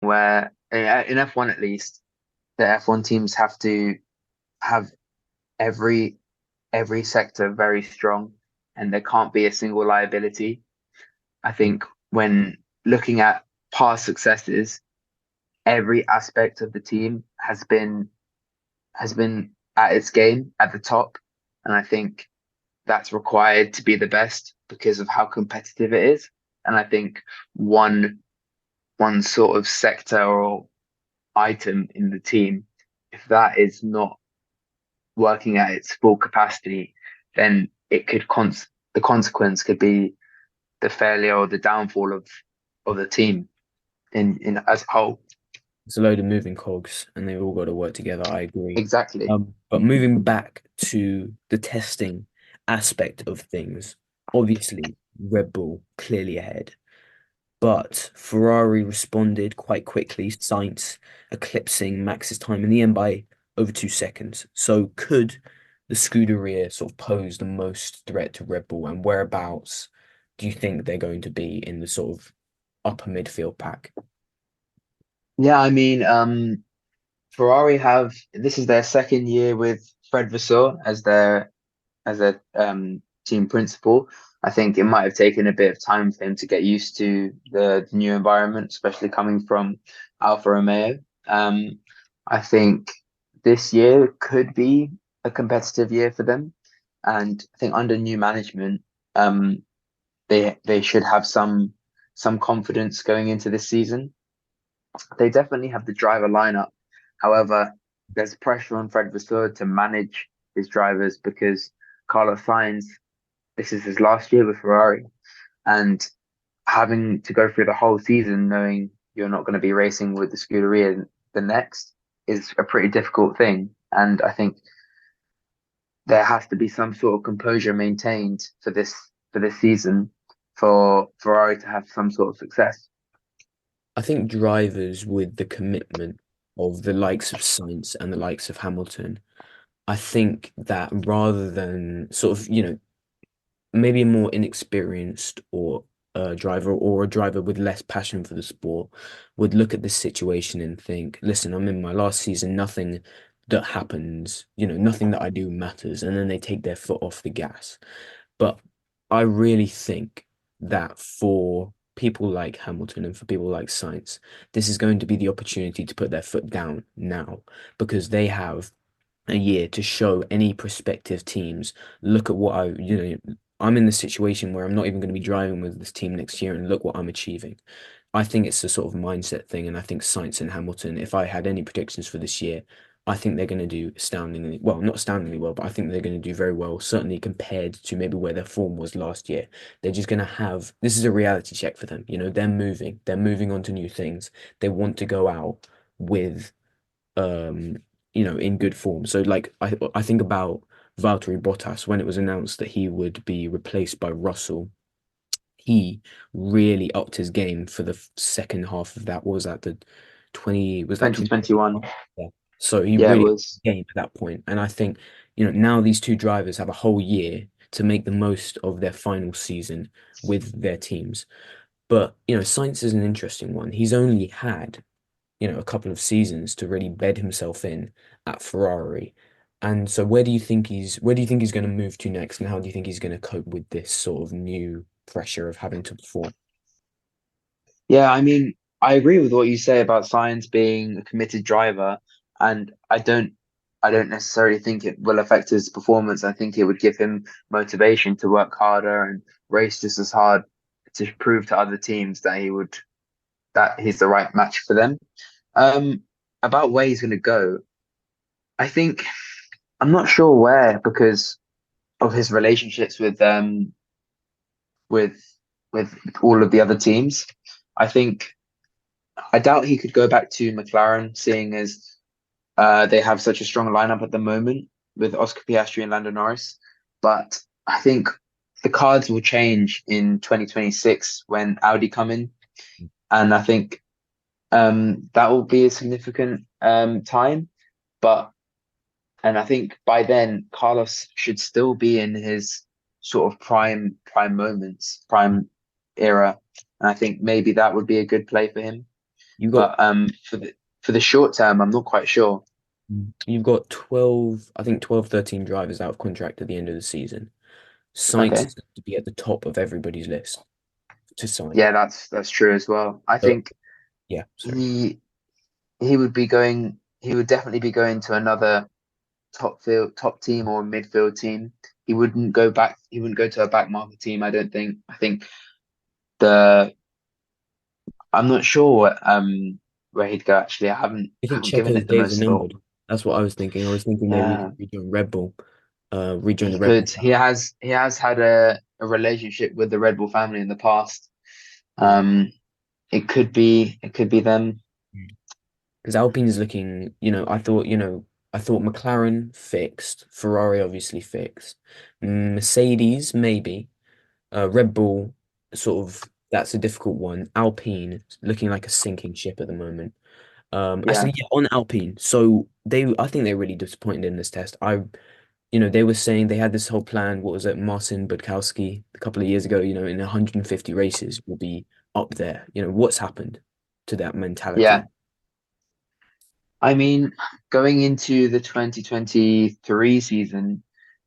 where in F1 at least, the F1 teams have to have every every sector very strong, and there can't be a single liability. I think when looking at past successes, every aspect of the team has been at its game at the top, and I think that's required to be the best because of how competitive it is. And I think one one sort of sector or item in the team, if that is not working at its full capacity, then it could the consequence could be the failure or the downfall of the team in as a whole. It's a load of moving cogs, and they've all got to work together. I agree. Exactly. But moving back to the testing aspect of things, obviously Red Bull clearly ahead, but Ferrari responded quite quickly, Sainz eclipsing Max's time in the end by over 2 seconds. So could the Scuderia sort of pose the most threat to Red Bull, and whereabouts do you think they're going to be in the sort of upper midfield pack? Yeah, I mean, Ferrari have this is their second year with Fred Vasseur as their team principal. I think it might have taken a bit of time for him to get used to the new environment, especially coming from Alfa Romeo. I think this year could be a competitive year for them, and I think under new management, um, they should have some confidence going into this season. They definitely have the driver lineup. However, there's pressure on Fred Vasseur to manage his drivers because Carlos Sainz, this is his last year with Ferrari, and having to go through the whole season knowing you're not going to be racing with the Scuderia the next is a pretty difficult thing. And I think there has to be some sort of composure maintained for this season for Ferrari to have some sort of success. I think drivers with the commitment of the likes of Sainz and the likes of Hamilton, I think that rather than sort of, maybe a more inexperienced or a driver or a driver with less passion for the sport would look at this situation and think, listen, I'm in my last season, nothing that happens, nothing that I do matters. And then they take their foot off the gas. But I really think that for people like Hamilton and for people like Sainz, this is going to be the opportunity to put their foot down now because they have a year to show any prospective teams, look at what I'm in the situation where I'm not even going to be driving with this team next year and look what I'm achieving. I think it's a sort of mindset thing, and I think Sainz and Hamilton, if I had any predictions for this year, I think they're going to do astoundingly well, not astoundingly well, but I think they're going to do very well, certainly compared to maybe where their form was last year. They're just going to have this is a reality check for them. They're moving on to new things. They want to go out with um, in good form. So like I think about Valtteri Bottas when it was announced that he would be replaced by Russell. He really upped his game for the second half of that. What was that? The 20 was that 20? 2021. Yeah. So he Yeah, it really upped was. his game at that point. And I think, now these two drivers have a whole year to make the most of their final season with their teams. But, Sainz is an interesting one. He's only had a couple of seasons to really bed himself in at Ferrari. And so where do you think he's going to move to next, and how do you think he's going to cope with this sort of new pressure of having to perform? Yeah, I mean, I agree with what you say about Science being a committed driver, and I don't necessarily think it will affect his performance. I think it would give him motivation to work harder and race just as hard to prove to other teams that he's the right match for them. Um, about where he's going to go, I think I'm not sure where because of his relationships with with all of the other teams. I think I doubt he could go back to McLaren, seeing as they have such a strong lineup at the moment with Oscar Piastri and Lando Norris. But I think the cards will change in 2026 when Audi come in, and I think that will be a significant time. But and I think by then Carlos should still be in his sort of prime moments, prime era, and I think maybe that would be a good play for him. You got But for the short term, I'm not quite sure. you've got 12, I think 12, 13 drivers out of contract at the end of the season. Sainz Okay. is going to be at the top of everybody's list to sign. Yeah, that's true as well. I So think yeah, sorry. he he would be going. He would definitely be going to another top team or midfield team. He wouldn't go back. He wouldn't go to a back market team. I don't think. I think the. I'm not sure where he'd go actually. I think haven't given Checo's it the days are most thought. numbered. That's what I was thinking. I was thinking maybe he Yeah, could rejoin Red Bull, rejoin he the Red Bull could. family. He has had a relationship with the Red Bull family in the past. Yeah. Um, it could be them. Because Alpine is looking, I thought McLaren fixed, Ferrari obviously fixed, Mercedes maybe, Red Bull sort of that's a difficult one. Alpine looking like a sinking ship at the moment. Yeah, Actually, yeah, on Alpine, so I think they're really disappointed in this test. They were saying they had this whole plan. What was it, Marcin Budkowski a couple of years ago? In 150 races will be up there. What's happened to that yeah. mentality? I mean, going into the 2023 season,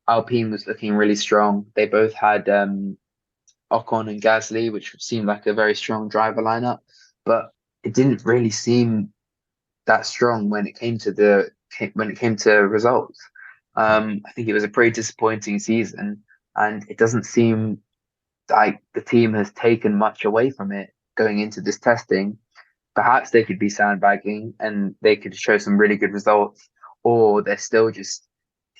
Alpine was looking really strong. They both had Ocon and Gasly, which seemed like a very strong driver lineup, but it didn't really seem that strong when it came to when it came to results. I think it was a pretty disappointing season, and it doesn't seem like the team has taken much away from it going into this testing. Perhaps they could be sandbagging and they could show some really good results, or they're still just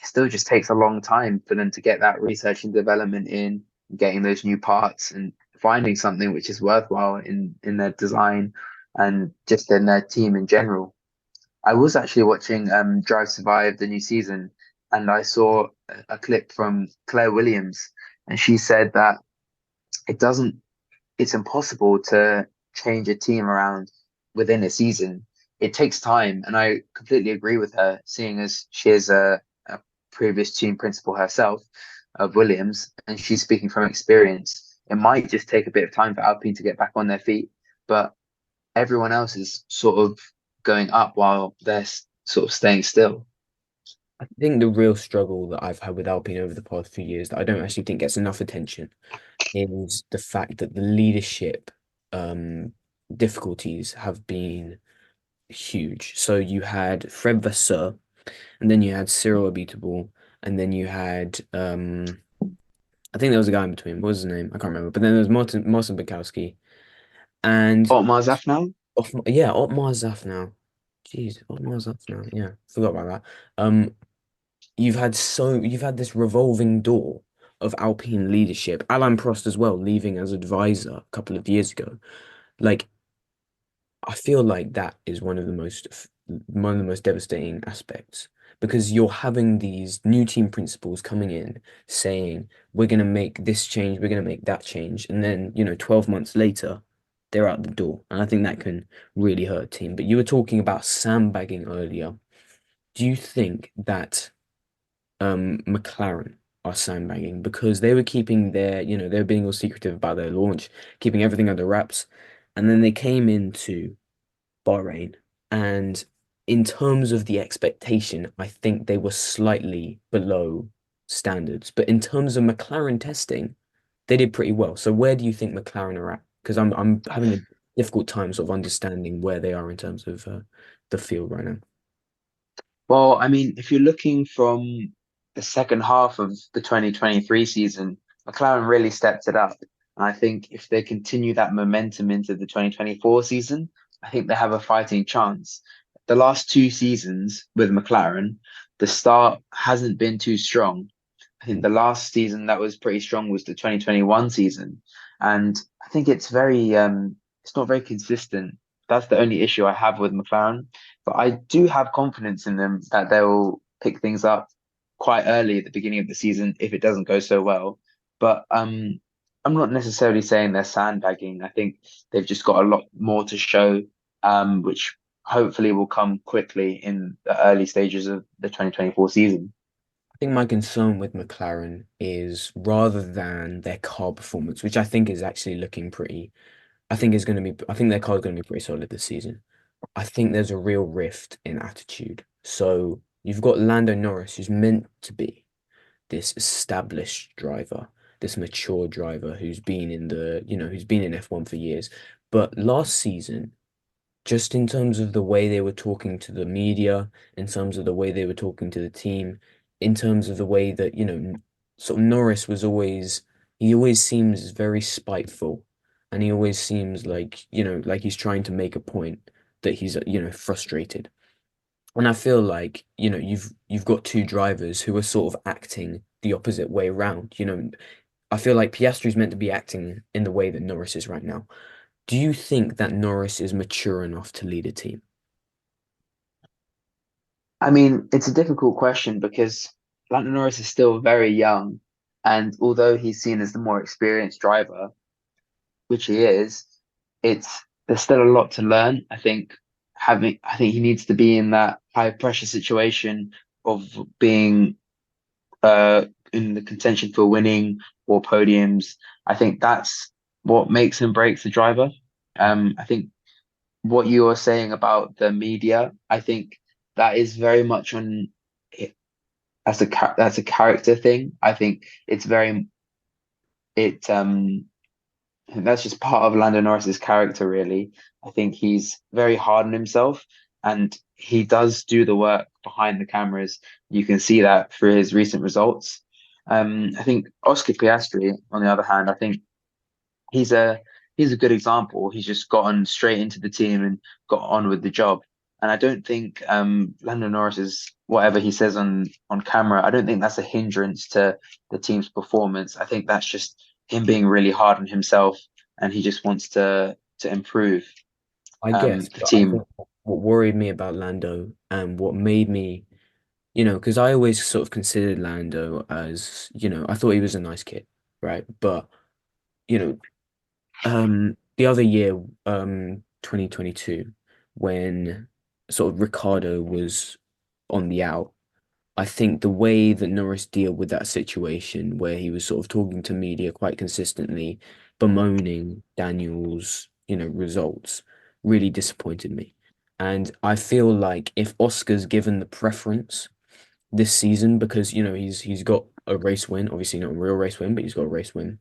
it still just takes a long time for them to get that research and development in, getting those new parts and finding something which is worthwhile in their design and just in their team in general. I was actually watching Drive Survive the new season, and I saw a clip from Claire Williams, and she said that it doesn't it's impossible to change a team around within a season. It takes time, and I completely agree with her, seeing as she is a previous team principal herself of Williams, and she's speaking from experience. It might just take a bit of time for Alpine to get back on their feet, but everyone else is sort of going up while they're sort of staying still. I think the real struggle that I've had with Alpine over the past few years that I don't actually think gets enough attention is the fact that the leadership um, difficulties have been huge. So you had Fred Vasseur, and then you had Cyril Abiteboul, and then you had I think there was a guy in between. What was his name? I can't remember. But then there was Martin Bukowski, and Otmar Zafnal? Yeah, Otmar Zafnau. Jeez, Otmar Zafnau. Yeah, forgot about that. You've had this revolving door of Alpine leadership. Alain Prost as well, leaving as advisor a couple of years ago. Like, I feel like that is one of the most devastating aspects because you're having these new team principals coming in saying, we're gonna make this change, we're gonna make that change, and then, 12 months later, they're out the door. And I think that can really hurt a team. But you were talking about sandbagging earlier. Do you think that McLaren are sandbagging because they were keeping they were being all secretive about their launch, keeping everything under wraps, and then they came into Bahrain, and in terms of the expectation, I think they were slightly below standards. But in terms of McLaren testing, they did pretty well. So where do you think McLaren are at? Because I'm having a difficult time sort of understanding where they are in terms of the field right now. Well, I mean, if you're looking from the second half of the 2023 season, McLaren really stepped it up. And I think if they continue that momentum into the 2024 season, I think they have a fighting chance. The last two seasons with McLaren, the start hasn't been too strong. I think the last season that was pretty strong was the 2021 season. And I think it's not very consistent. That's the only issue I have with McLaren. But I do have confidence in them that they'll pick things up quite early at the beginning of the season if it doesn't go so well. But I'm not necessarily saying they're sandbagging. I think they've just got a lot more to show, which hopefully will come quickly in the early stages of the 2024 season. I think my concern with McLaren is rather than their car performance, which I think is actually looking pretty I think their car's going to be pretty solid this season. I think there's a real rift in attitude. So you've got Lando Norris, who's meant to be this established driver, this mature driver who's been in who's been in F1 for years. But last season, just in terms of the way they were talking to the media, in terms of the way they were talking to the team, in terms of the way that, sort of Norris he always seems very spiteful, and he always seems like, like he's trying to make a point that he's, frustrated. And I feel like, you've got two drivers who are sort of acting the opposite way around. I feel like Piastri's meant to be acting in the way that Norris is right now. Do you think that Norris is mature enough to lead a team? I mean, it's a difficult question because Lando Norris is still very young, and although he's seen as the more experienced driver, which he is, it's there's still a lot to learn. I think he needs to be in that high pressure situation of being in the contention for winning or podiums. I think that's what makes and breaks the driver. I think what you are saying about the media, I think that is very much on that's a character thing. I think it's very it that's just part of Lando Norris's character, really. I think he's very hard on himself, and he does do the work behind the cameras. You can see that through his recent results. I think Oscar Piastri, on the other hand, I think he's a he's a good example. He's just gotten straight into the team and got on with the job. And I don't think Lando Norris is whatever he says on camera. I don't think that's a hindrance to the team's performance. I think that's just him being really hard on himself, and he just wants to improve I guess, the but I team. think what worried me about Lando and what made me, because I always sort of considered Lando as, I thought he was a nice kid, right? But, you know, the other year, 2022, when sort of Ricardo was on the out, I think the way that Norris dealt with that situation, where he was sort of talking to media quite consistently, bemoaning Daniel's, results, really disappointed me. And I feel like if Oscar's given the preference this season, because he's got a race win, obviously not a real race win, but he's got a race win.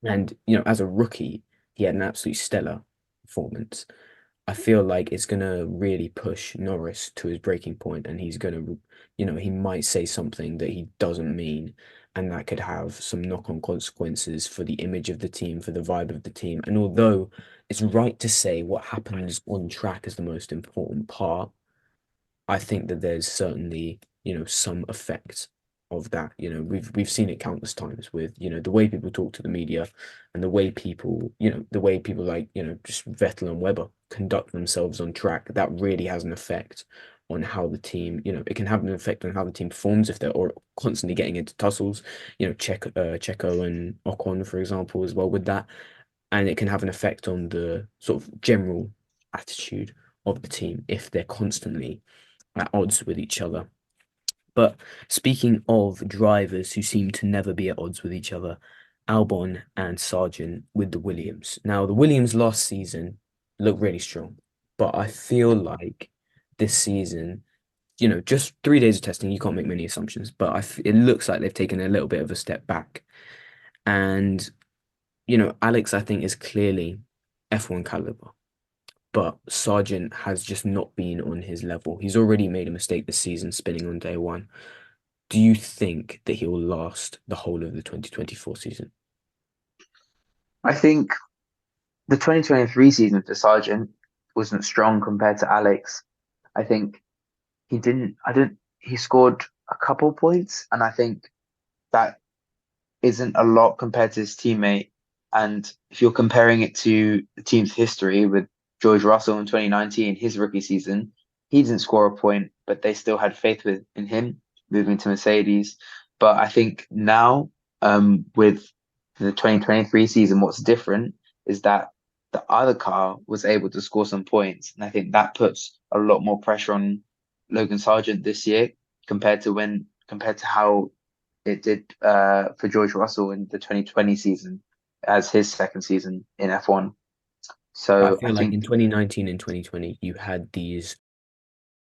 And as a rookie, he had an absolute stellar performance. I feel like it's gonna really push Norris to his breaking point, and he's gonna, he might say something that he doesn't mean, and that could have some knock-on consequences for the image of the team, for the vibe of the team. And although it's right to say what happens on track is the most important part, I think that there's certainly, some effect of that. We've seen it countless times with, the way people talk to the media and the way people like, just Vettel and Webber conduct themselves on track. That really has an effect on how the team, it can have an effect on how the team performs if they're or constantly getting into tussles, Checo and Ocon, for example, as well with that. And it can have an effect on the sort of general attitude of the team if they're constantly at odds with each other. But speaking of drivers who seem to never be at odds with each other, Albon and Sargent with the Williams. Now, the Williams last season looked really strong, but I feel like this season, just 3 days of testing, you can't make many assumptions, but it looks like they've taken a little bit of a step back. And, Alex, I think, is clearly F1 caliber, but Sargent has just not been on his level. He's already made a mistake this season spinning on day one. Do you think that he will last the whole of the 2024 season? I think the 2023 season for Sargent wasn't strong compared to Alex. I think I don't, he scored a couple points, and I think that isn't a lot compared to his teammate. And if you're comparing it to the team's history with George Russell in 2019, his rookie season, he didn't score a point, but they still had faith in him moving to Mercedes. But I think now, with the 2023 season, what's different is that the other car was able to score some points. And I think that puts a lot more pressure on Logan Sargent this year compared to how it did for George Russell in the 2020 season as his second season in F1. But I So I feel like in think 2019 and 2020, you had these